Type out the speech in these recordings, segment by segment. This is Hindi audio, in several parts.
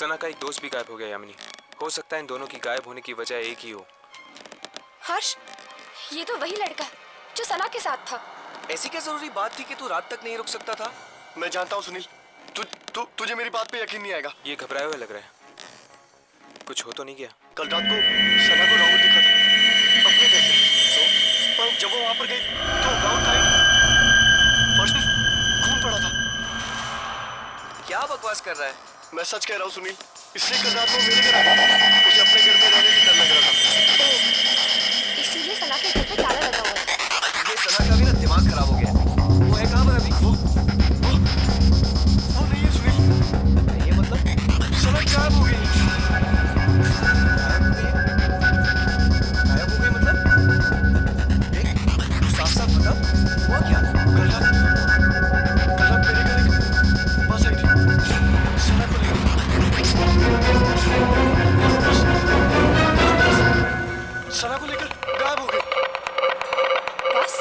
सना का एक दोस्त भी गायब हो गया यामिनी। हो सकता है इन दोनों की गायब होने की वजह एक ही हो। हर्ष, ये तो वही लड़का जो सना के साथ था। ऐसी क्या जरूरी बात थी कि तू रात तक नहीं रुक सकता था? मैं जानता हूँ सुनील, तुझे मेरी बात पे यकीन नहीं आएगा। ये घबराए हुए लग रहा है। कुछ हो तो नहीं गया? कल रात को सना को राहुल दिखा था अपने घर पे। पर जब वो वहां पर गई तो राहुल गायब, फर्श पे खून पड़ा था। क्या बकवास कर रहा है? मैं सच कह रहा हूँ सुनील, इसलिए कल रात को मेरे घर आ गई। उसे अपने घर में रहने से डर लग रहा था। इसीलिए सना के घर पे ताला लगा हुआ है। ये सना का भी ना दिमाग खराब हो गया। वो है कहाँ पर अभी? वो नहीं है सुनील। ये मतलब सना गायब हो गई। गायब हो गई मतलब? देख, साफ साफ बता, हुआ क्या? कल रात मेरे घर एक बस आई थी, सना को लेकर। सना को लेकर गायब हो गई। बस?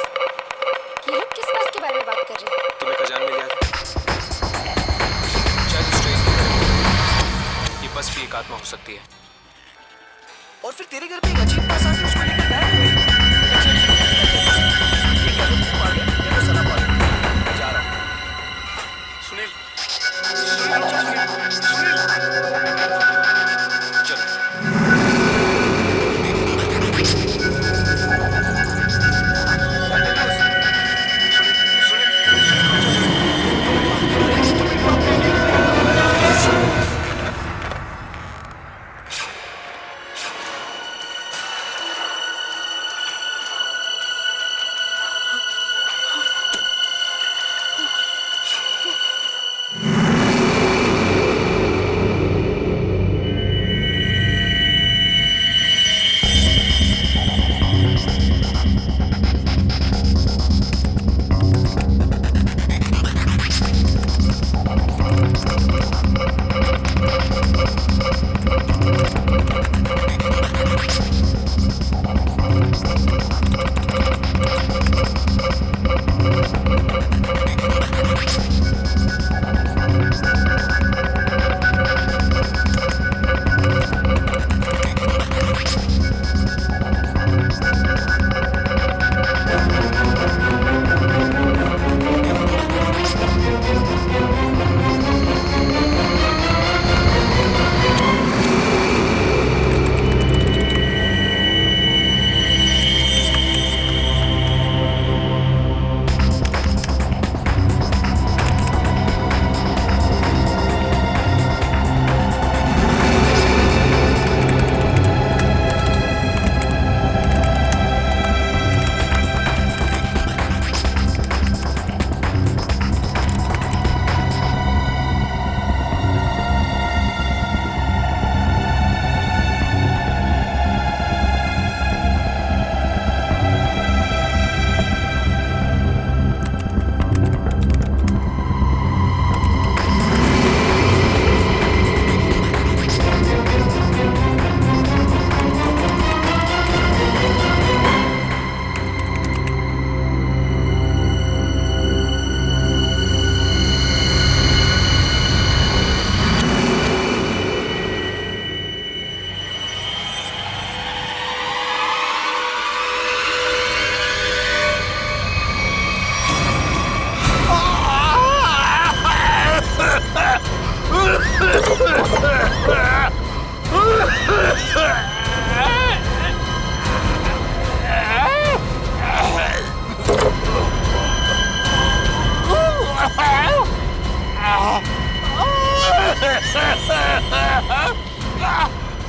ये लोग किस बात के बारे में बात कर रहे हैं? तुम्हें खजान मिल गया था? शायद उस ट्रेन की ये बस भी एक आत्मा हो सकती है। और फिर तेरे घर पे एक अजीब बस आके उसको लेकर गायब हो गई। ये क्या लोग पाल गए या तो सना पाल गई? मैं जा रहा हूँ। सुनील,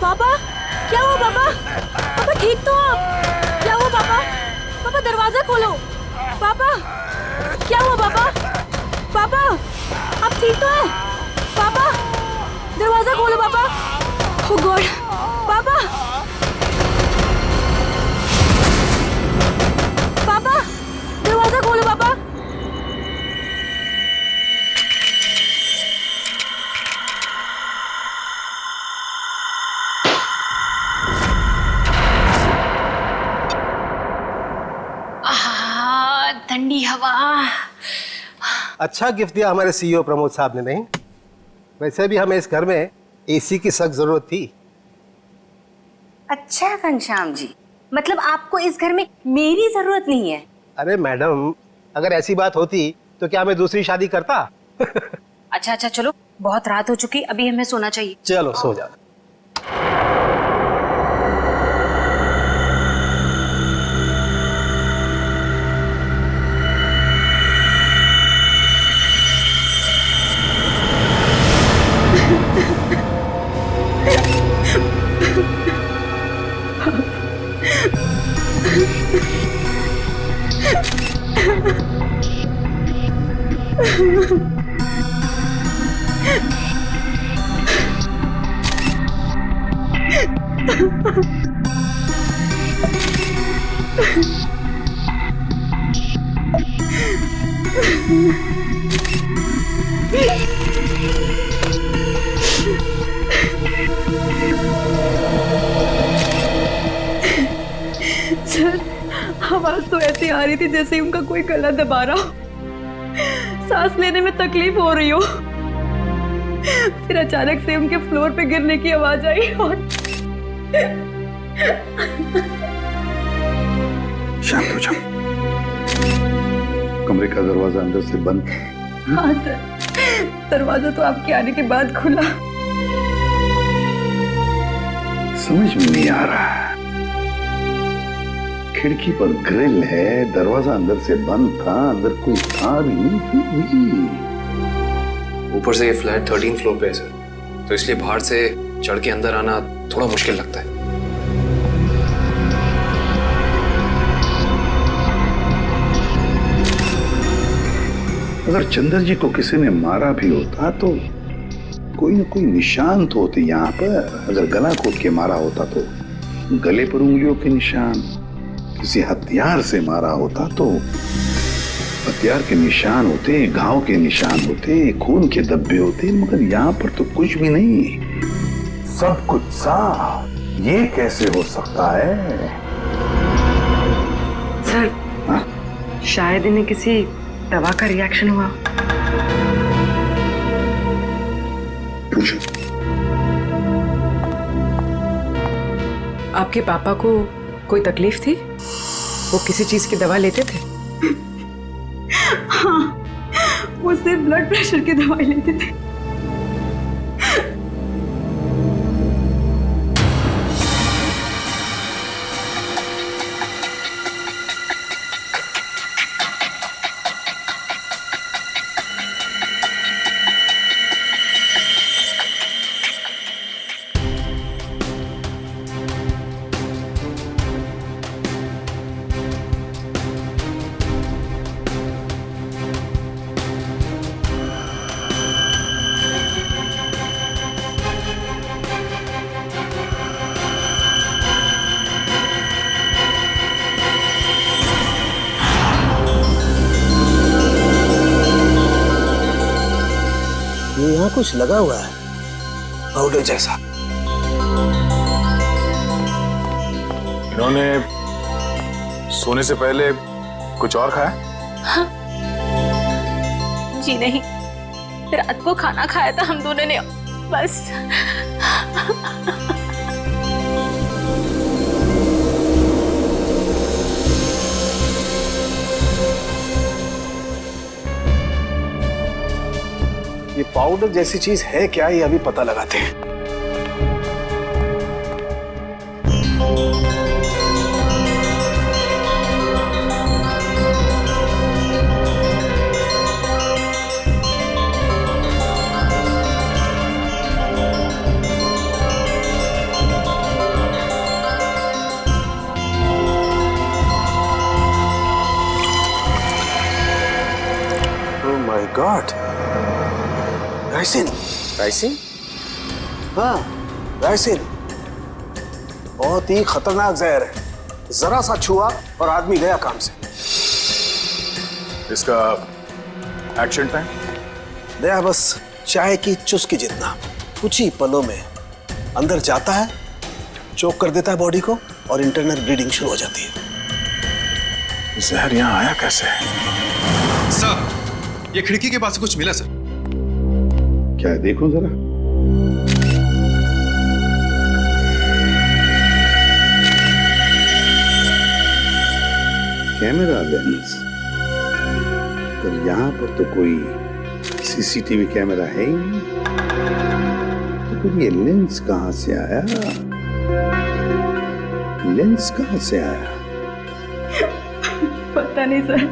पापा, क्या हुआ पापा? पापा ठीक तो हो आप? क्या हुआ पापा? पापा दरवाजा खोलो। पापा, क्या हुआ पापा? पापा, आप ठीक तो हैं? पापा, दरवाजा खोलो पापा। ओह गॉड, पापा, पापा, दरवाजा खोलो पापा। ठंडी हवा। अच्छा गिफ्ट दिया हमारे सीईओ प्रमोद साहब ने। नहीं, वैसे भी हमें इस घर में एसी की सख्त जरूरत थी। अच्छा घनश्याम जी, मतलब आपको इस घर में मेरी जरूरत नहीं है? अरे मैडम, अगर ऐसी बात होती तो क्या मैं दूसरी शादी करता? अच्छा अच्छा, चलो बहुत रात हो चुकी, अभी हमें सोना चाहिए। चलो सो जाओ। सर, आवाज तो ऐसी आ रही थी जैसे ही उनका कोई गला दबा रहा हो। सांस लेने में तकलीफ हो रही हो। फिर अचानक से उनके फ्लोर पे गिरने की आवाज आई और शांत हो जाओ। कमरे का दरवाजा अंदर से बंद। हाँ सर, दरवाजा तो आपके आने के बाद खुला। समझ में नहीं आ रहा। खिड़की पर ग्रिल है, दरवाजा अंदर से बंद था, अंदर कोई था भी नहीं, फिर भी। ऊपर से ये फ्लैट 13 फ्लोर पे है सर, तो इसलिए बाहर से चढ़ के अंदर आना थोड़ा मुश्किल लगता है। अगर चंदर जी को किसी ने मारा भी होता तो कोई न कोई निशान तो होते यहाँ पर। अगर गला घोट के मारा होता तो गले पर उंगलियों के निशान, किसी हथियार से मारा होता तो हथियार के निशान होते, घाव के निशान होते, खून के धब्बे होते, मगर यहाँ पर तो कुछ भी नहीं, सब कुछ साफ। ये कैसे हो सकता है? सर, हाँ? शायद इन्हें किसी दवा का रिएक्शन हुआ। पूछो। आपके पापा को कोई तकलीफ थी? वो किसी चीज की दवा लेते थे? हाँ, वो सिर्फ ब्लड प्रेशर की दवाई लेते थे। ये यहाँ कुछ लगा हुआ है, पाउडर जैसा। इन्होंने सोने से पहले कुछ और खाया? हाँ। जी नहीं, रात को खाना खाया था हम दोनों ने, बस। ये पाउडर जैसी चीज है क्या, ये अभी पता लगाते हैं। Oh my God, ricin. Ricin? हाँ, राइसिन बहुत ही खतरनाक जहर है। जरा सा छुआ और आदमी गया काम से। इसका एक्शन टाइम? दया बस चाय की चुस्की जितना। कुछ ही पलों में अंदर जाता है, चोक कर देता है बॉडी को और इंटरनल ब्लीडिंग शुरू हो जाती है। जहर यहाँ आया कैसे? सर, ये खिड़की के पास से कुछ मिला सर। क्या है, देखो जरा। कैमरा लेंस, पर यहाँ पर तो कोई सीसीटीवी कैमरा है ही नहीं, तो फिर ये लेंस कहाँ से आया? लेंस कहाँ से आया? पता नहीं सर,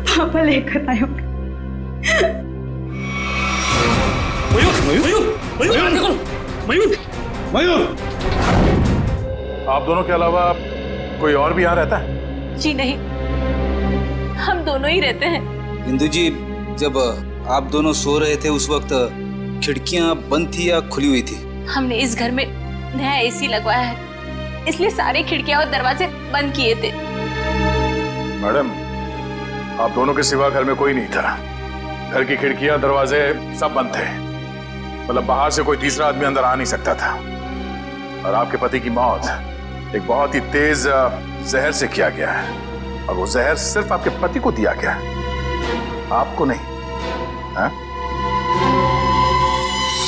पापा लेकर आए होंगे। मयूर! आप दोनों के अलावा कोई और भी यहाँ रहता है? जी नहीं, हम दोनों ही रहते हैं। इंदु जी, जब आप दोनों सो रहे थे उस वक्त खिड़कियां बंद थी या खुली हुई थी? हमने इस घर में नया एसी लगवाया है, इसलिए सारी खिड़कियां और दरवाजे बंद किए थे। मैडम, आप दोनों के सिवा घर में कोई नहीं था। घर की खिड़कियां दरवाजे सब बंद थे, मतलब बाहर से कोई तीसरा आदमी अंदर आ नहीं सकता था। और आपके पति की मौत एक बहुत ही तेज जहर से किया गया है, और वो जहर सिर्फ आपके पति को दिया गया है, आपको नहीं। हा?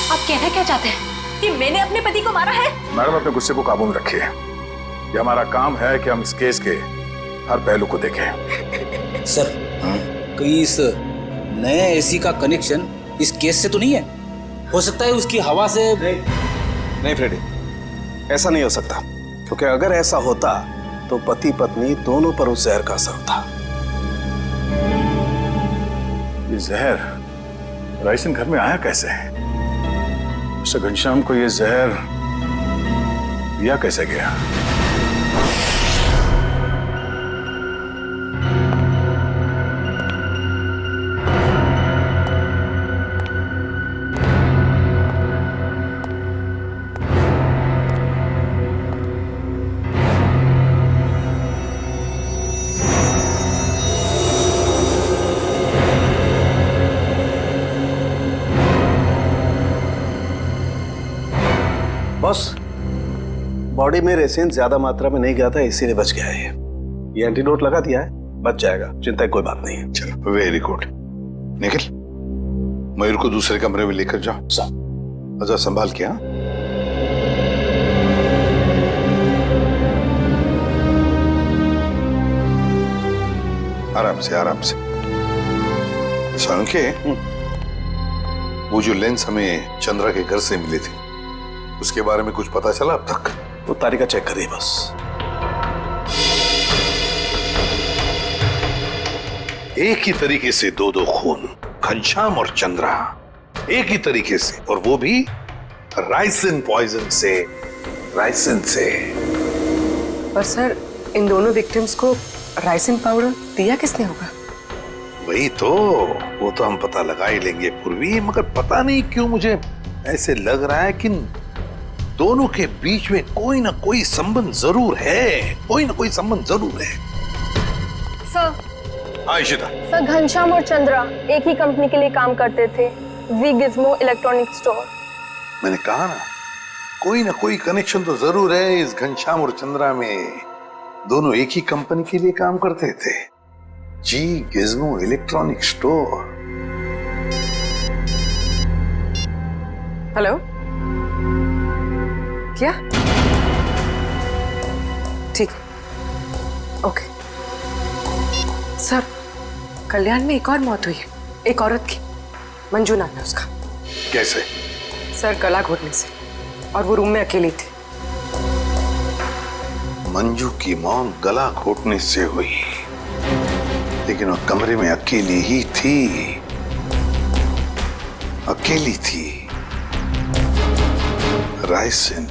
आप कहना क्या चाहते हैं कि मैंने अपने पति को मारा है? मैडम, अपने गुस्से को काबू में रखिए। ये हमारा काम है कि हम इस केस के हर पहलू को देखें। सर, कहीं इस नए एसी का कनेक्शन इस केस से तो नहीं है? हो सकता है उसकी हवा से। नहीं फ्रेडी, ऐसा नहीं हो सकता, क्योंकि अगर ऐसा होता तो पति पत्नी दोनों पर उस जहर का असर था। ये जहर राइसन घर में आया कैसे? मिस्टर घनश्याम को ये जहर दिया कैसे गया? बॉस, बॉडी में रेसेन ज्यादा मात्रा में नहीं गया था, इसीलिए बच गया है। ये एंटीडोट लगा दिया है, बच जाएगा, चिंता की कोई बात नहीं है। चलो, वेरी गुड। निखिल, मयूर को दूसरे कमरे में लेकर जाओ। अच्छा, संभाल के। हाँ, आराम से आराम से। सांके, वो जो लेंस हमें चंद्रा के घर से मिले थे, उसके बारे में कुछ पता चला अब तक? वो तालिका चेक करिए बस। एक ही तरीके से दो खून, घनश्याम और चंद्रा, एक ही तरीके से, और वो भी राइसिन पॉइजन से। राइसिन से। पर सर, इन दोनों विक्टिम्स को राइसिन पाउडर दिया किसने होगा? वही तो, वो तो हम पता लगा ही लेंगे पूर्वी, मगर पता नहीं क्यों मुझे ऐसे लग रहा है कि दोनों के बीच में कोई ना कोई संबंध जरूर है, कोई ना कोई संबंध जरूर है। सर। हाँ इशिता। सर, घनश्याम और चंद्रा एक ही कंपनी के लिए काम करते थे, वी गिज़्मो इलेक्ट्रॉनिक स्टोर। मैंने कहा ना, कोई ना कोई कनेक्शन तो जरूर है इस घनश्याम और चंद्रा में। दोनों एक ही कंपनी के लिए काम करते थे, जी गिज़्मो इलेक्ट्रॉनिक स्टोर। हेलो, क्या? ठीक, ओके। सर, कल्याण में एक और मौत हुई है, एक औरत की, मंजू नाम है उसका। कैसे? सर, गला घोटने से, और वो रूम में अकेली थी। मंजू की मौत गला घोटने से हुई, लेकिन वो कमरे में अकेली ही थी, अकेली थी। राइसिन,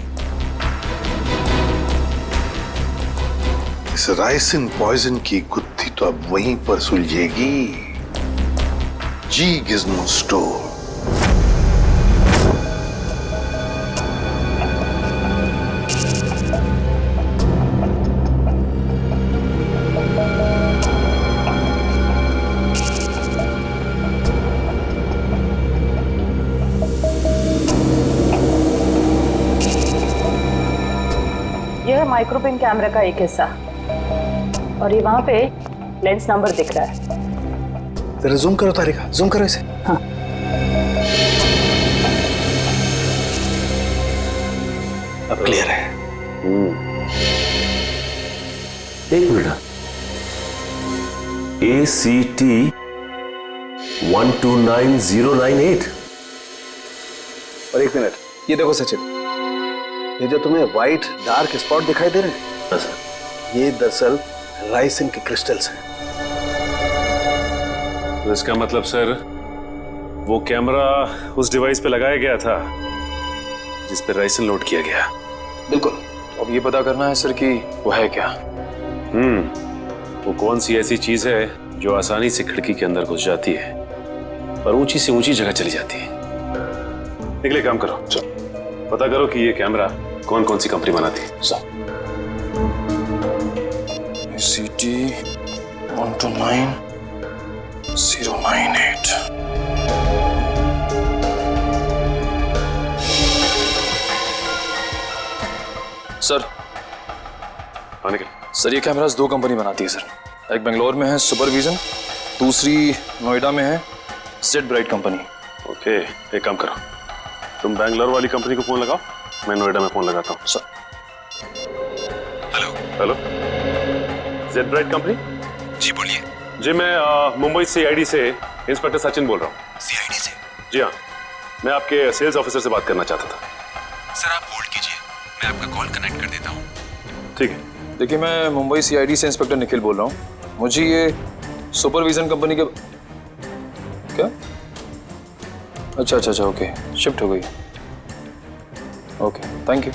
इस राइसिन पॉइजन की गुत्थी तो अब वहीं पर सुलझेगी, जी गिज़्मो स्टोर। यह है माइक्रोपिन कैमरा का एक हिस्सा, और ये वहां पे लेंस नंबर दिख रहा है। जरा जूम करो तारिका, जूम करो इसे। हाँ, अब क्लियर है। एक मिनट, ACT 129098। और एक मिनट, ये देखो सचिन, ये जो तुम्हें व्हाइट डार्क स्पॉट दिखाई दे रहे हैं, ये दरअसल राइसिन के क्रिस्टल्स हैं। तो इसका मतलब सर वो कैमरा उस डिवाइस पे लगाया गया था जिस पे राइसिन लोड किया गया। बिल्कुल। अब ये पता करना है सर कि वो है क्या। वो कौन सी ऐसी चीज है जो आसानी से खिड़की के अंदर घुस जाती है और ऊंची से ऊंची जगह चली जाती है। निकले, काम करो, पता करो कि ये कैमरा कौन कौन सी कंपनी बनाती है। ACT 129098। सर सर ये कैमरास 2 कंपनी बनाती है सर। एक बेंगलोर में है सुपरविजन, दूसरी नोएडा में है जेड ब्राइट कंपनी। ओके, एक काम करो, तुम बैंगलोर वाली कंपनी को फोन लगाओ, मैं नोएडा में फोन लगाता हूँ। Sir hello, Z bright company? जी बोलिए। जी मैं मुंबई CID से इंस्पेक्टर सचिन बोल रहा हूँ। CID से? जी हाँ, मैं आपके सेल्स ऑफिसर से बात करना चाहता था। सर आप होल्ड कीजिए, मैं आपका कॉल कनेक्ट कर देता हूँ। ठीक है। देखिए मैं मुंबई CID से इंस्पेक्टर निखिल बोल रहा हूँ। मुझे ये सुपरविजन कंपनी के क्या? अच्छा ओके, शिफ्ट हो गई। Okay thank you.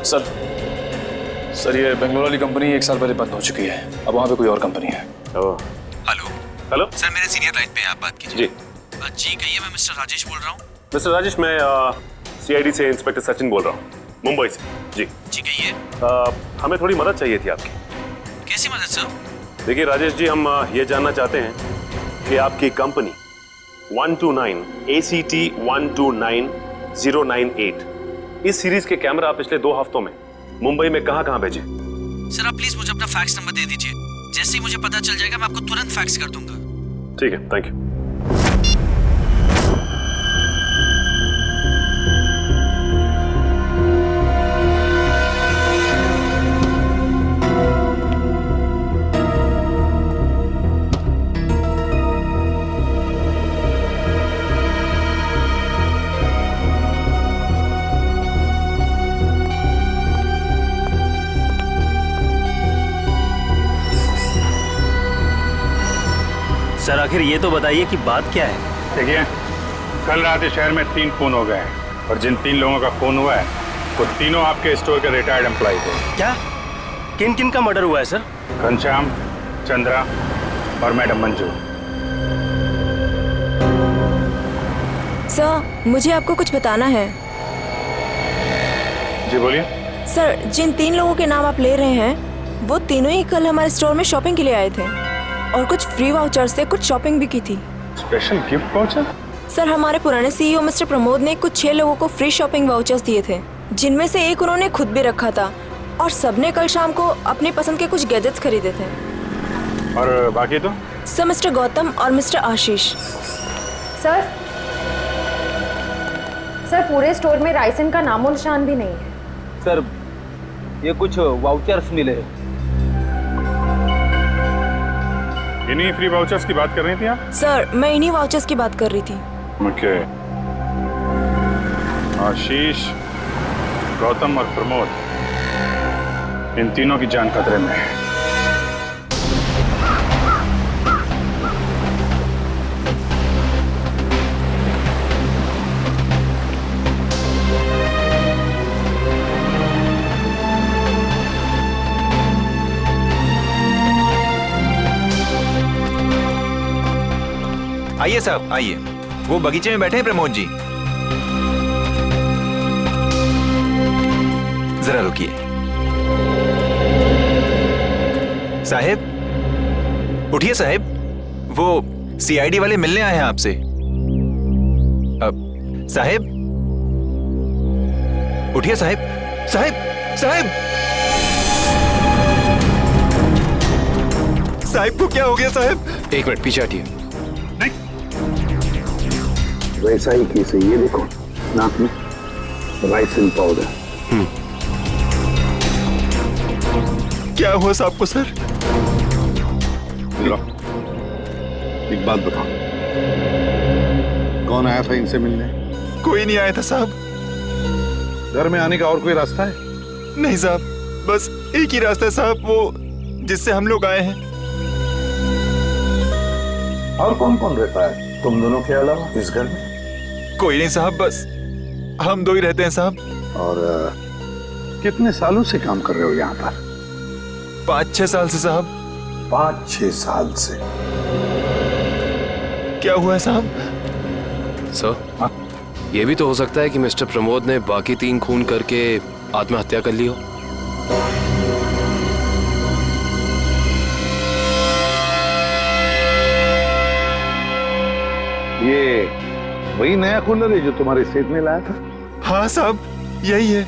सर ये बेंगलोर वाली कंपनी 1 साल पहले बंद हो चुकी है, अब वहाँ पे कोई और कंपनी है। हेलो सर मेरे सीनियर लाइन पे हैं, आप बात कीजिए। जी जी कहिए, मैं मिस्टर राजेश बोल रहा हूँ। मिस्टर राजेश, मैं CID से इंस्पेक्टर सचिन बोल रहा हूँ, मुंबई से। जी कहिए। हमें थोड़ी मदद चाहिए थी आपकी। कैसी मदद सर? देखिए राजेश जी, हम ये जानना चाहते हैं कि आपकी कंपनी 129 ACT 129098 इस सीरीज के कैमरा पिछले 2 हफ्तों में मुंबई में कहां भेजे? सर आप प्लीज मुझे अपना फैक्स नंबर दे दीजिए, जैसे ही मुझे पता चल जाएगा मैं आपको तुरंत फैक्स कर दूंगा। ठीक है, थैंक यू। सर आखिर ये तो बताइए कि बात क्या है? देखिए, कल रात इस शहर में 3 खून हो गए हैं और जिन 3 लोगों का खून हुआ है वो तीनों आपके स्टोर के रिटायर्ड एम्प्लॉय थे। क्या? किन किन का मर्डर हुआ है सर? घनश्याम, चंद्रा और मैडम मंजू। सर मुझे आपको कुछ बताना है। जी बोलिए। सर जिन 3 लोगों के नाम आप ले रहे हैं वो तीनों ही कल हमारे स्टोर में शॉपिंग के लिए आए थे और कुछ फ्री वाउचर से कुछ शॉपिंग भी की थी। Special gift voucher? सर हमारे पुराने CEO मिस्टर प्रमोद ने कुछ 6 लोगों को फ्री शॉपिंग वाउचर्स दिए थे, जिनमें से एक उन्होंने खुद भी रखा था और सबने कल शाम को अपनी पसंद के कुछ गैजेट्स खरीदे थे। और बाकी तो? सर मिस्टर गौतम और मिस्टर आशीष। सर पूरे स्टोर में राइसन का नामो निशान भी नहीं है। सर ये कुछ वाउचर्स मिले। इन्हीं फ्री वाउचर्स की बात कर रही थी आप? सर मैं इन्हीं वाउचर्स की बात कर रही थी। ओके। आशीष, गौतम और प्रमोद, इन तीनों की जान खतरे में है। आइए साहब आइए, वो बगीचे में बैठे हैं प्रमोद जी। जरा रुकिए। साहब उठिए साहब, वो CID वाले मिलने आए हैं आपसे। साहब उठिए साहब। साहब साहब साहब को क्या हो गया साहब? एक मिनट पीछे हटिए। वैसा ही केस है, ये देखो नाक में राइसिन पाउडर। क्या हुआ साहब को सर? हेलो, एक बात बताओ, कौन आया था इनसे मिलने? कोई नहीं आया था साहब। घर में आने का और कोई रास्ता है? नहीं साहब, बस एक ही रास्ता है साहब, वो जिससे हम लोग आए हैं। और कौन कौन रहता है तुम दोनों के अलावा इस घर में? कोई नहीं साहब, बस हम दो ही रहते हैं साहब। और कितने सालों से काम कर रहे हो यहाँ पर? 5-6 साल से साहब। 5-6 साल से? क्या हुआ है साहब? सर, ये भी तो हो सकता है कि मिस्टर प्रमोद ने बाकी 3 खून करके आत्महत्या कर ली हो। ये वही नया कूलर है जो तुम्हारे सेठ ने लाया था? हाँ साहब, यही है।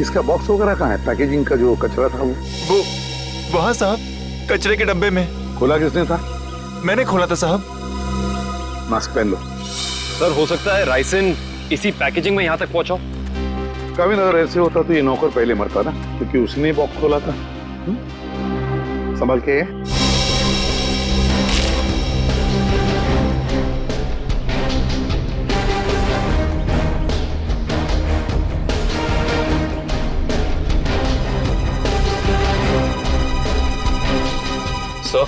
इसका बॉक्स वगैरह कहाँ है? पैकेजिंग का जो कचरा था वो वहाँ साहब, कचरे के डब्बे में। खोला किसने था? मैंने खोला था साहब। मास्क पहन लो। सर, हो सकता है राइसन इसी पैकेजिंग में यहाँ तक पहुंचा। कभी अगर ऐसे होता तो ये नौकर पहले मरता ना, क्योंकि उसने बॉक्स खोला था। संभाल के। सर,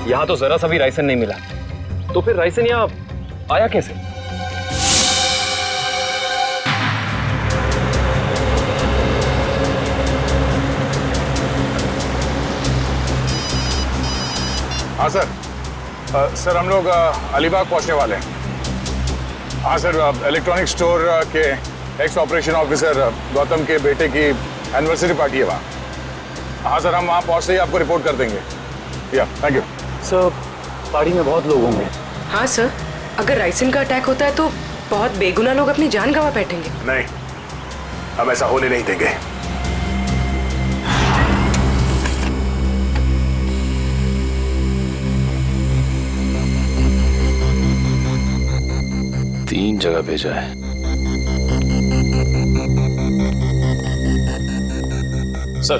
यहाँ तो जरा सा भी राइसन नहीं मिला, तो फिर राइसन यहाँ आया कैसे? हाँ सर। सर, हम लोग अलीबाग पहुंचने वाले हैं। हाँ सर, इलेक्ट्रॉनिक स्टोर के एक्स ऑपरेशन ऑफिसर गौतम के बेटे की एनिवर्सरी पार्टी है वहाँ। हाँ सर, हम वहाँ पहुँचते ही आपको रिपोर्ट कर देंगे। या, थैंक यू सर। पार्टी में बहुत लोग होंगे। हाँ सर, अगर राइसन का अटैक होता है तो बहुत बेगुनाह लोग अपनी जान गंवा बैठेंगे। नहीं, हम ऐसा होने नहीं देंगे। तीन जगह भेजा है। सर,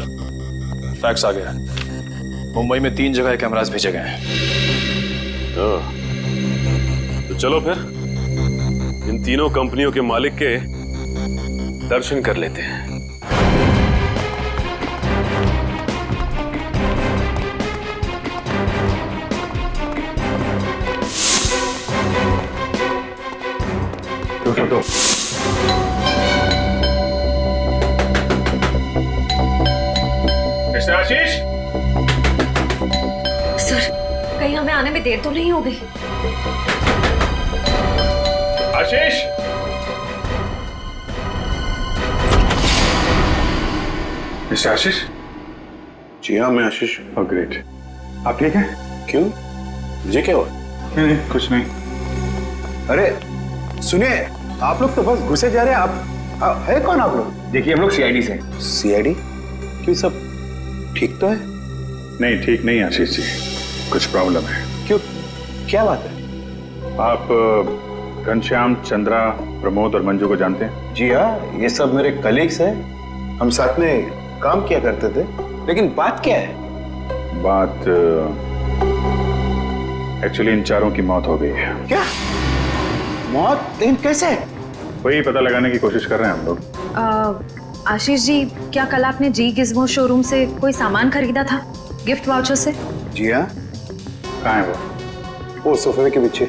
फैक्स आ गया। मुंबई में 3 जगह कैमरास भेजे गए हैं। तो चलो फिर इन तीनों कंपनियों के मालिक के दर्शन कर लेते हैं। तो मिस्टर आशीष, सर, कहीं हमें आने में देर तो नहीं हो गई? आशीष, मिस्टर आशीष। जी हाँ, मैं आशीष। Oh great. आप ठीक हैं? क्यों, मुझे क्या हुआ? नहीं, कुछ नहीं। अरे सुनिए, आप लोग तो बस घुसे जा रहे हैं। आप है कौन आप लोग? देखिए, हम लोग सीआईडी से। सीआईडी? क्यों, सब ठीक तो है? नहीं, ठीक नहीं आशीष जी, कुछ प्रॉब्लम है। क्यों, क्या बात है? आप घनश्याम, चंद्रा, प्रमोद और मंजू को जानते हैं? जी हाँ, ये सब मेरे कलीग्स हैं। हम साथ में काम किया करते थे। लेकिन बात क्या है? बात एक्चुअली इन चारों की मौत हो गई है। क्या मौत? लेकिन कैसे? वही पता लगाने की कोशिश कर रहे हैं हम लोग। आशीष जी, क्या कल आपने जी गिज़्मो शोरूम से कोई सामान खरीदा था गिफ्ट वाउचर से? जी हाँ। कहाँ है वो सोफे के पीछे।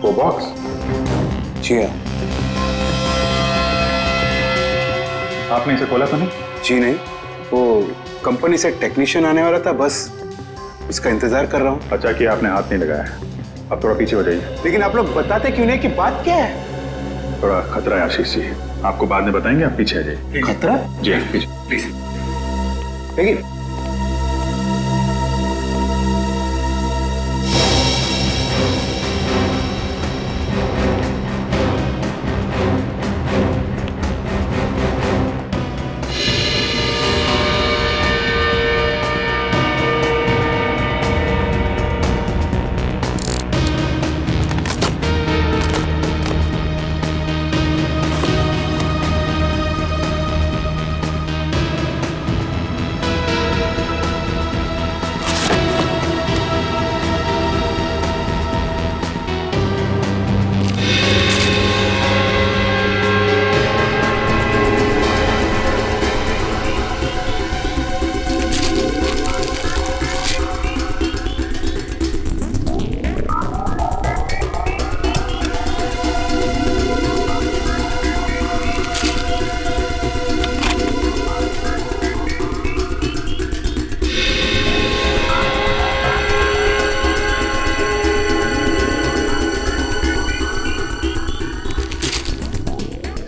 वो बॉक्स? जी हाँ। आपने इसे खोला तो नहीं? जी नहीं, वो कंपनी से टेक्नीशियन आने वाला था, बस उसका इंतजार कर रहा हूँ। अच्छा कि आपने हाथ नहीं लगाया। अब थोड़ा पीछे हो जाइए। लेकिन आप लोग बताते क्यों नहीं कि बात क्या है? थोड़ा खतरा है आशीष जी, आपको बाद में बताएंगे, आप पीछे आ जाइए। खतरा? जी पीछे प्लीज। लेकिन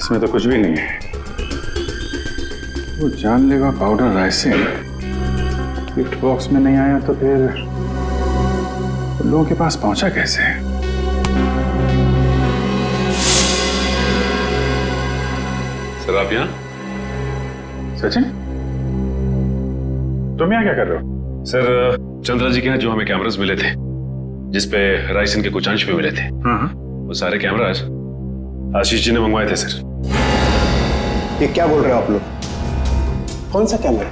इसमें तो कुछ भी नहीं है। वो जानलेवा पाउडर राइसिन गिफ्ट बॉक्स में नहीं आया तो फिर लोगों के पास पहुंचा कैसे? सर आप यहाँ? सचिन, तुम यहाँ क्या कर रहे हो? सर चंद्रा जी के यहाँ जो हमें कैमरास मिले थे जिसपे राइसिन के कुछ अंश भी मिले थे, वो सारे कैमरास आशीष जी ने मंगवाए थे सर। ये क्या बोल रहे हो आप लोग? कौन सा कैमरा?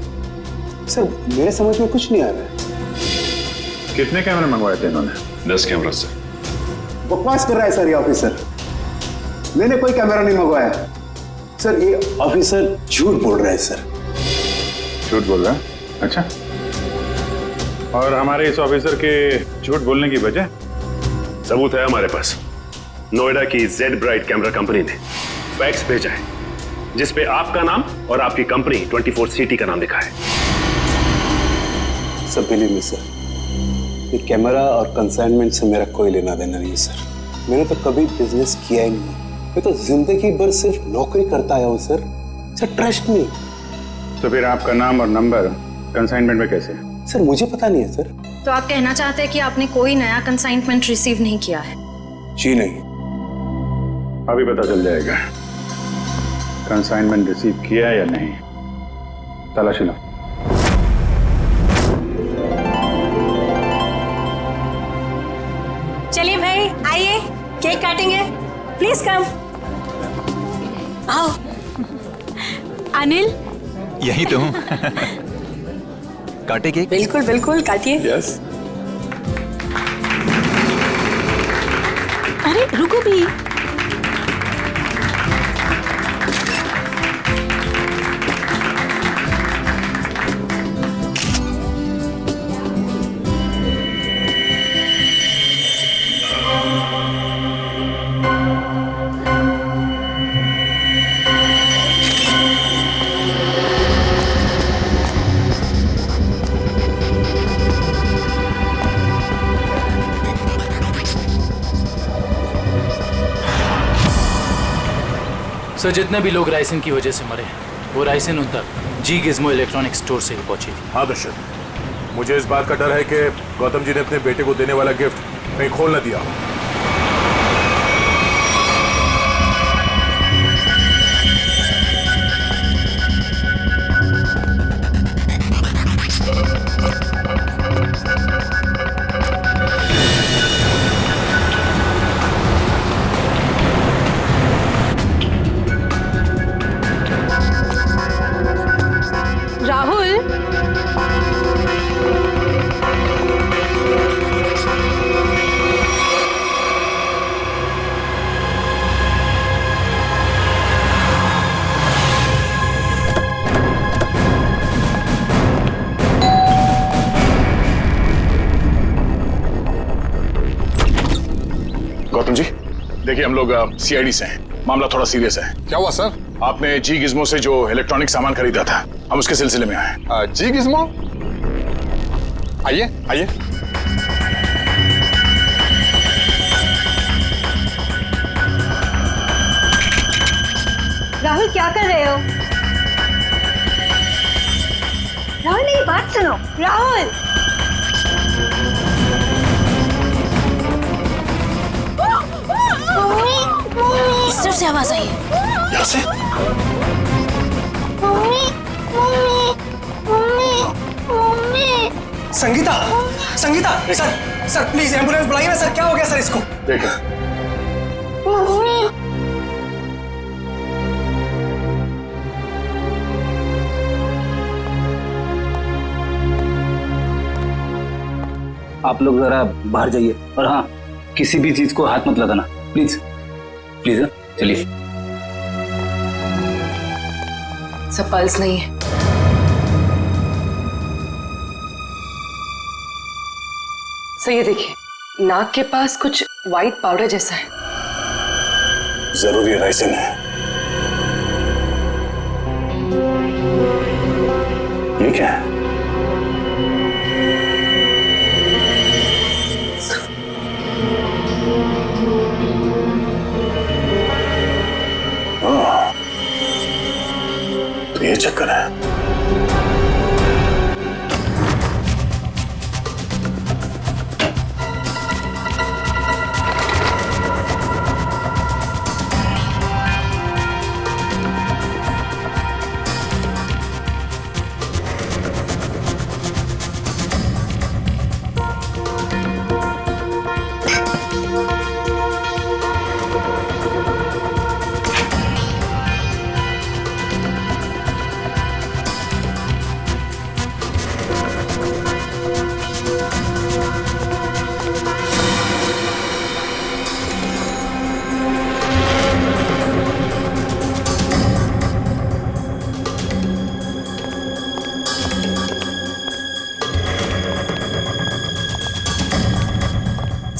सर मेरे समझ में कुछ नहीं आ रहा है। कितने कैमरे मंगवाए थे इन्होंने? 10 कैमरा सर। बकवास कर रहा है सर ये ऑफिसर। मैंने कोई कैमरा नहीं मंगवाया सर। ये ऑफिसर झूठ बोल रहा है सर। झूठ बोल रहा है? अच्छा, और हमारे इस ऑफिसर के झूठ बोलने की वजह? सबूत है हमारे पास। नोएडा की जेड ब्राइट कैमरा कंपनी ने फैक्स भेजा है जिसपे आपका नाम और आपकी कंपनी 24 सिटी का नाम लिखा है। सब बिलीव मी सर, ये कैमरा और कंसाइनमेंट से मेरा कोई लेना देना नहीं सर। मैंने तो कभी बिजनेस किया ही नहीं। मैं तो जिंदगी भर सिर्फ नौकरी करता आया हूँ सर। Sir trust me. तो फिर आपका नाम और नंबर कंसाइनमेंट में कैसे? सर मुझे पता नहीं है सर। तो आप कहना चाहते हैं कि आपने कोई नया कंसाइनमेंट रिसीव नहीं किया है? जी नहीं। अभी पता चल जाएगा कंसाइनमेंट रिसीव किया है या नहीं। तलाशी लो। चलिए भाई आइए, केक काटेंगे। Please come. आओ। अनिल, यही तो हूँ। काटे केक? बिल्कुल बिल्कुल काटिए। यस। अरे रुको भी। सर जितने भी लोग राइसिन की वजह से मरे वो राइसिन उन तक जी गिज्मो इलेक्ट्रॉनिक स्टोर से ही पहुंची थी। हाँ दर्शक, मुझे इस बात का डर है कि गौतम जी ने अपने बेटे को देने वाला गिफ्ट कहीं खोल न दिया। राहुल, गौतम जी देखिए, हम लोग सीआईडी से हैं। मामला थोड़ा सीरियस है। क्या हुआ सर? आपने जी गिज्मो से जो इलेक्ट्रॉनिक सामान खरीदा था, हम उसके सिलसिले में आए। जी गिज्मो? आइए आइए। राहुल क्या कर रहे हो? राहुल मेरी बात सुनो। राहुल इस तरफ से आवाज आई है। यहाँ से? Sangeeta, Sangeeta, sir please ambulance बुलाइए ना सर। क्या हो गया सर इसको? देखो आप लोग जरा बाहर जाइए और हाँ, किसी भी चीज को हाथ मत लगाना प्लीज प्लीज। चलिए। सब पल्स नहीं है। सर ये देखिए, नाक के पास कुछ वाइट पाउडर जैसा है। जरूरी राइसिन है। ये क्या है? ओह, चक्कर है।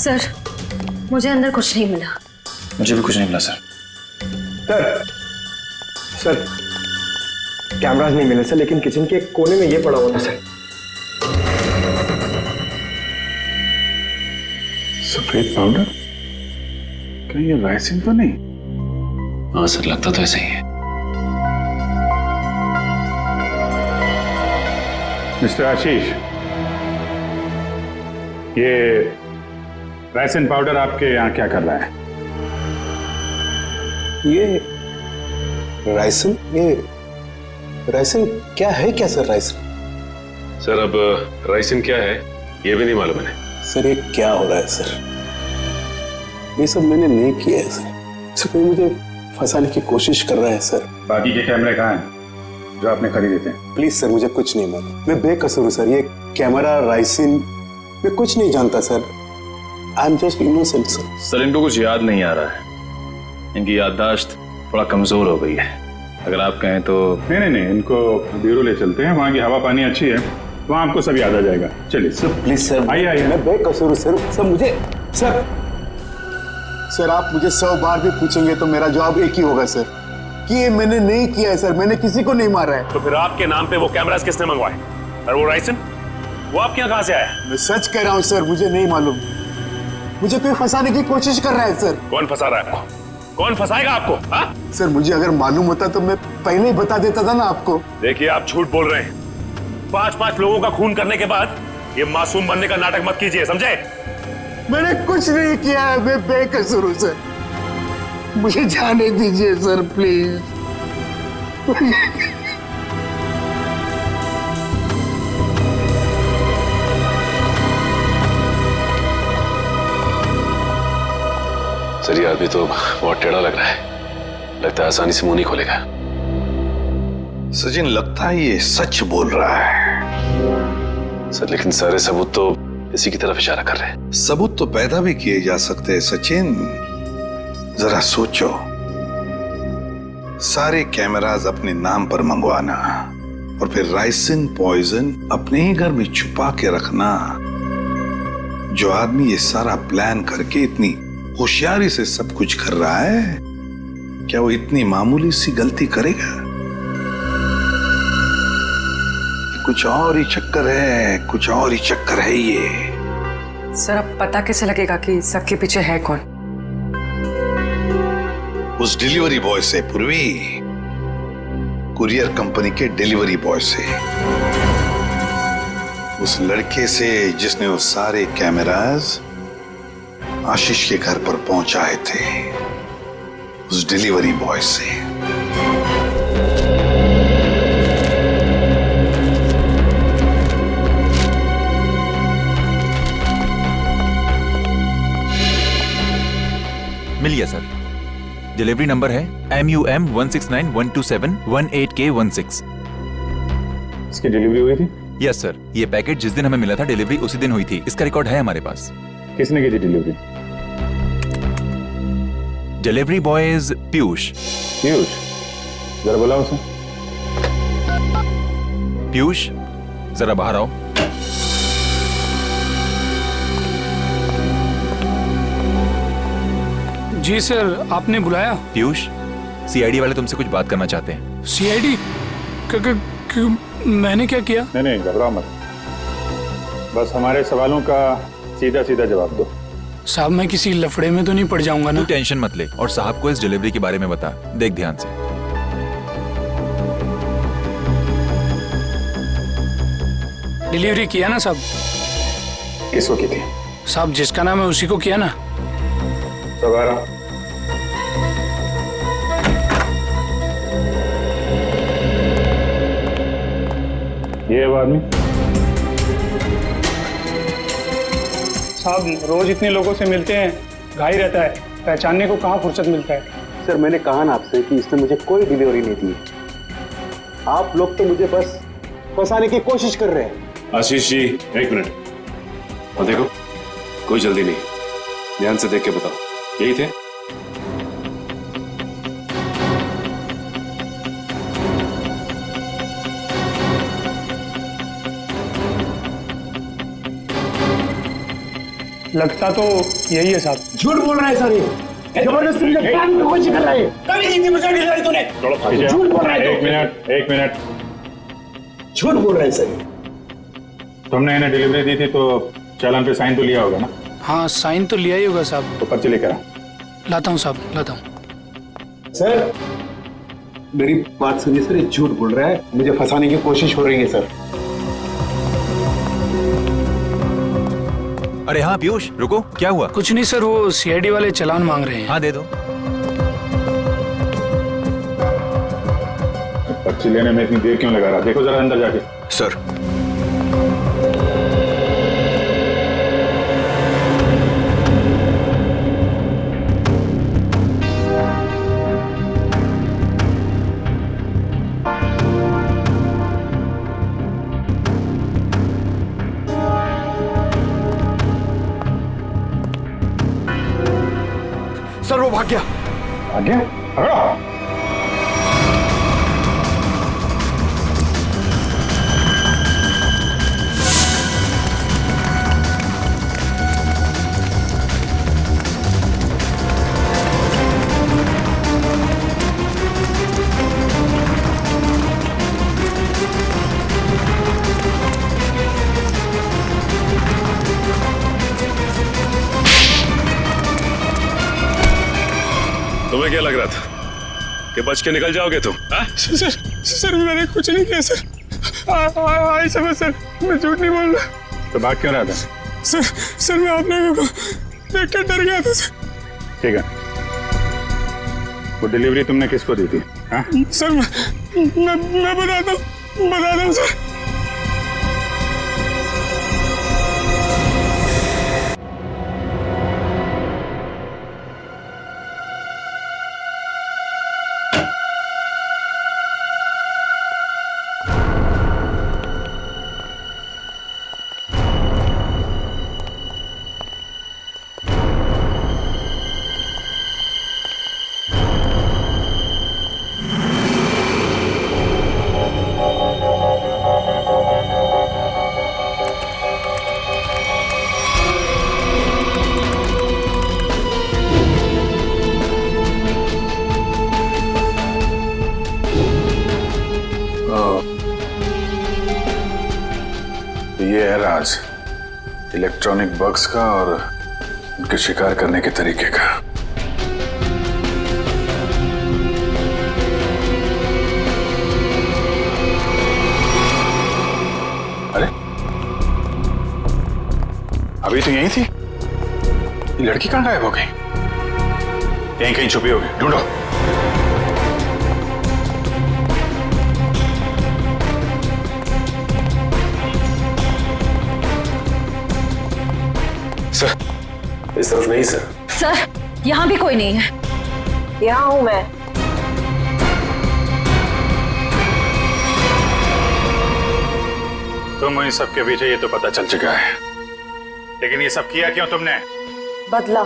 सर, मुझे अंदर कुछ नहीं मिला। मुझे भी कुछ नहीं मिला सर। सर कैमरास नहीं मिले सर, लेकिन किचन के कोने में ये पड़ा हुआ था सर। सफेद पाउडर? कहीं ये राइसिन तो नहीं? हाँ सर, लगता तो ऐसा ही है। मिस्टर आशीष, ये राइसिन पाउडर आपके यहाँ क्या कर रहा है? ये राइसिन क्या है? क्या सर राइसिन? सर अब राइसिन क्या है ये भी नहीं मालूम है। सर ये क्या हो रहा है सर? ये सब मैंने नहीं किया है सर। कोई मुझे फंसाने की कोशिश कर रहा है सर। बाकी के कैमरे कहाँ हैं जो आपने खरीदे थे? प्लीज सर, मुझे कुछ नहीं मालूम। मैं बेकसूर हूँ सर। ये कैमरा, राइसिन, मैं कुछ नहीं जानता sir. I am just innocent sir. Sir इनको कुछ याद नहीं आ रहा है, इनकी याददाश्त थोड़ा कमजोर हो गई है। अगर आप कहें तो। नहीं, इनको ब्यूरो ले चलते हैं, वहाँ की हवा पानी अच्छी है, वहाँ आपको सब याद आ जाएगा। चलिए सर, प्लीज सर। आइए। मैं बेकसूर हूँ सर। सर मुझे सर आप मुझे 100 बार भी पूछेंगे तो मेरा जवाब एक ही होगा सर, कि ये मैंने नहीं किया है सर। मैंने किसी को नहीं मारा है। तो फिर आपके नाम पे वो कैमरास किसने मंगवाए? और वो राइसन वो आपके यहाँ कहाँ से आया? मैं सच कह रहा हूँ सर, मुझे नहीं मालूम। मुझे कोई फंसाने की कोशिश कर रहा है सर। कौन फंसा रहा है आपको? कौन फंसाएगा आपको? हाँ? सर मुझे अगर मालूम होता तो मैं पहले ही बता देता था ना आपको। देखिए आप झूठ बोल रहे हैं। 5-5 लोगों का खून करने के बाद ये मासूम बनने का नाटक मत कीजिए, समझे? मैंने कुछ नहीं किया है, मैं बेकसूर हूं सर। मुझे जाने दीजिए सर प्लीज। सर ये आदमी तो बहुत टेढ़ा लग रहा है, लगता है आसानी से मुंह नहीं खोलेगा। सचिन, लगता है ये सच बोल रहा है। सर लेकिन सारे सबूत तो इसी की तरफ इशारा कर रहे हैं। सबूत तो पैदा भी किए जा सकते हैं सचिन। जरा सोचो, सारे कैमरास अपने नाम पर मंगवाना और फिर राइसिन पॉइजन अपने ही घर में छुपा के रखना। जो आदमी ये सारा प्लान करके इतनी होशियारी से सब कुछ कर रहा है, क्या वो इतनी मामूली सी गलती करेगा? कुछ और ही चक्कर है, कुछ और ही चक्कर है ये। सर अब पता कैसे लगेगा कि सबके पीछे है कौन? उस डिलीवरी बॉय से, पूर्वी, कुरियर कंपनी के डिलीवरी बॉय से, उस लड़के से जिसने वो सारे कैमरास आशीष के घर पर पहुंचाए थे, उस डिलीवरी बॉय से। मिल गया सर। डिलीवरी नंबर है MUM 169127128K16। इसकी डिलीवरी हुई थी? Yes sir. ये पैकेट जिस दिन हमें मिला था, डिलीवरी उसी दिन हुई थी। इसका रिकॉर्ड है हमारे पास। किसने की थी delivery? Delivery boys Piyush. Piyush, जरा बुलाओ उसे। पीयूष, जरा बाहर आओ। जी सर, आपने बुलाया? पीयूष, CID वाले तुमसे कुछ बात करना चाहते हैं। CID? मैंने क्या किया? नहीं, घबराओ मत, बस हमारे सवालों का सीधा सीधा जवाब दो। साहब मैं किसी लफड़े में तो नहीं पड़ जाऊंगा ना? तू टेंशन मत ले और साहब को इस डिलीवरी के बारे में बता। देख ध्यान से। डिलीवरी किया ना साहब? किसको की थी? साहब जिसका नाम है उसी को किया ना। सब आ रहा। ये वो आदमी साहब रोज इतने लोगों से मिलते हैं, घाई रहता है, पहचानने को कहाँ फुर्सत मिलता है। सर मैंने कहा ना आपसे कि इसने मुझे कोई डिलीवरी नहीं दी। आप लोग तो मुझे बस फंसाने की कोशिश कर रहे हैं। आशीष जी एक मिनट और देखो, कोई जल्दी नहीं, ध्यान से देख के बताओ यही थे? लगता तो यही है साहब। झूठ बोल रहा है सर, ये जबरदस्ती मुझे पकड़ने की कोशिश कर रहा है। कभी नहीं दी मुझे डिलीवरी तूने। झूठ बोल रहा है। एक मिनट झूठ बोल रहा है सर। तुमने इन्हें डिलीवरी दी थी तो चालान पे साइन तो लिया होगा ना? हाँ साइन तो लिया ही होगा साहब। तो पर्ची लेकर आ। लाता हूँ साहब, लाता हूँ। सर मेरी बात सुनिए सर, ये झूठ बोल रहा है, मुझे फंसाने की कोशिश हो रही है सर। अरे हाँ पीयूष रुको, क्या हुआ? कुछ नहीं सर, वो सीआईडी वाले चालान मांग रहे हैं। हाँ दे दो। पर्ची लेने में इतनी देर क्यों लगा रहा? देखो जरा अंदर जाके। सर सर वो भाग गया। भाग गया? पकड़ो। तुम्हें क्या लग रहा था कि बच के निकल जाओगे तुम? सर मैंने कुछ नहीं किया सर। आई समझ सर, मैं झूठ नहीं बोल रहा। तो भाग क्यों रहा था? सर मैं आप लोगों को देख कर डर गया था सर। ठीक है, वो डिलीवरी तुमने किसको दी थी? हाँ? सर मैं बताता हूँ सर। ये है राज इलेक्ट्रॉनिक बग्स का और उनके शिकार करने के तरीके का। अरे अभी तो यहीं थी, ये लड़की कहाँ गायब हो गई? यहीं कहीं छुपी होगी, ढूंढो। सर इस तरफ नहीं सर। सर यहाँ भी कोई नहीं है। यहाँ हूँ मैं। तुम इन सब के पीछे, ये तो पता चल चुका है, लेकिन ये सब किया क्यों तुमने? बदला,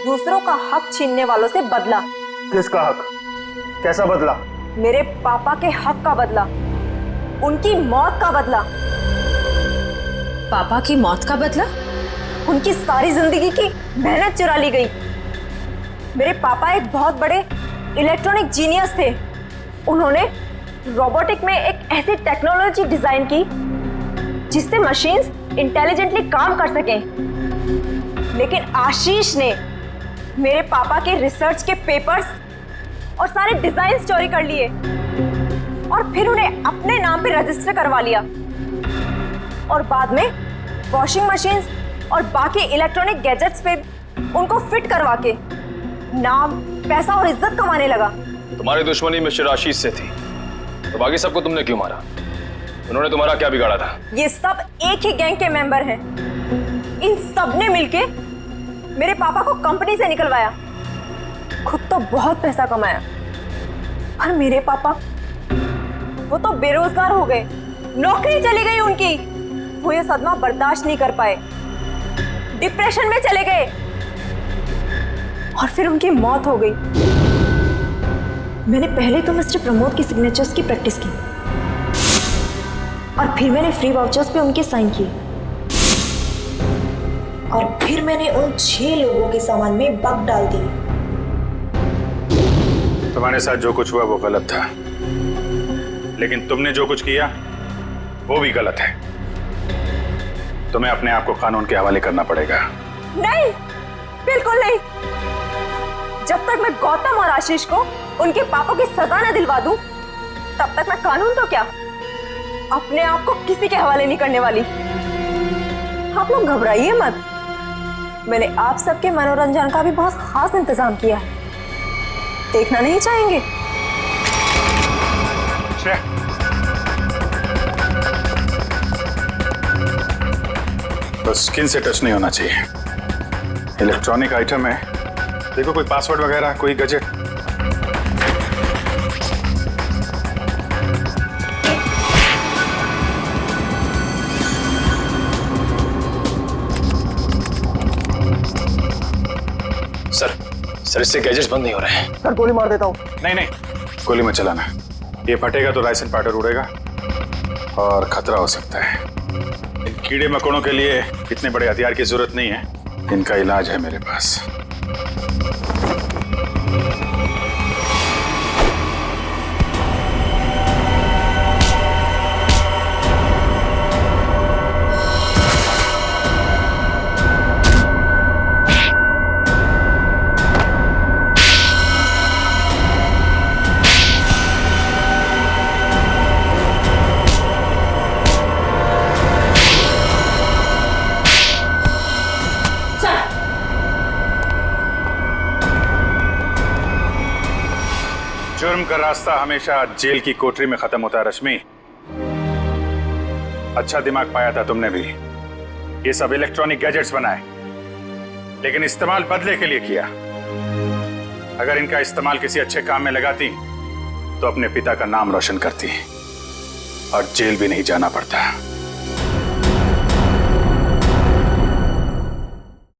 दूसरों का हक छीनने वालों से बदला। किसका हक? कैसा बदला? मेरे पापा के हक का बदला, उनकी मौत का बदला। पापा की मौत का बदला? उनकी सारी जिंदगी की मेहनत चुरा ली गई। मेरे पापा एक बहुत बड़े इलेक्ट्रॉनिक जीनियस थे। उन्होंने रोबोटिक में एक ऐसी टेक्नोलॉजी डिजाइन की जिससे मशीन्स इंटेलिजेंटली काम कर सकें। लेकिन आशीष ने मेरे पापा के रिसर्च के पेपर्स और सारे डिजाइन चोरी कर लिए और फिर उन्हें अपने नाम पे रजिस्टर करवा लिया। और बाद में वॉशिंग मशीन्स और बाकी इलेक्ट्रॉनिक गैजेट्स पे उनको फिट करवा के नाम, पैसा और इज्जत कमाने लगा। तुम्हारी दुश्मनी मिस्टर आशीष से थी, तो बाकी सबको तुमने क्यों मारा? उन्होंने तुम्हारा क्या बिगाड़ा था? ये सब एक ही गैंग के मेंबर हैं। इन सब ने मिलके मेरे पापा को कंपनी से निकलवाया। खुद तो बहुत पैसा कमाया, पर मेरे पापा वो तो बेरोजगार हो गए, नौकरी चली गई उनकी। वो ये सदमा बर्दाश्त नहीं कर पाए, डिप्रेशन में चले गए और फिर उनकी मौत हो गई। मैंने पहले तो मिस्टर प्रमोद की सिग्नेचर्स की प्रैक्टिस की और फिर मैंने फ्री वाउचर्स पे उनके साइन किए और फिर मैंने उन 6 लोगों के सामान में बग डाल दी। तुम्हारे साथ जो कुछ हुआ वो गलत था, लेकिन तुमने जो कुछ किया वो भी गलत है। तुम्हें अपने आप को कानून के हवाले करना पड़ेगा। नहीं, बिल्कुल नहीं। जब तक मैं गौतम और आशीष को उनके पापों की सजा न दिलवा दूं, तब तक मैं कानून तो क्या, अपने आप को किसी के हवाले नहीं करने वाली। आप लोग घबराइए मत, मैंने आप सबके मनोरंजन का भी बहुत खास इंतजाम किया है। देखना नहीं चाहेंगे? बस स्किन से टच नहीं होना चाहिए। इलेक्ट्रॉनिक आइटम है, देखो कोई पासवर्ड वगैरह, कोई गैजेट। सर इससे गैजेट्स बंद नहीं हो रहे हैं। सर गोली मार देता हूँ। नहीं, गोली मत चलाना। ये फटेगा तो राइसन पाउडर उड़ेगा और खतरा हो सकता है। इन कीड़े मकोड़ों के लिए इतने बड़े हथियार की जरूरत नहीं है, इनका इलाज है मेरे पास। जुर्म का रास्ता हमेशा जेल की कोठरी में खत्म होता है रश्मि। अच्छा दिमाग पाया था तुमने भी। ये सब इलेक्ट्रॉनिक गैजेट्स बनाए, लेकिन इस्तेमाल बदले के लिए किया। अगर इनका इस्तेमाल किसी अच्छे काम में लगाती तो अपने पिता का नाम रोशन करती और जेल भी नहीं जाना पड़ता।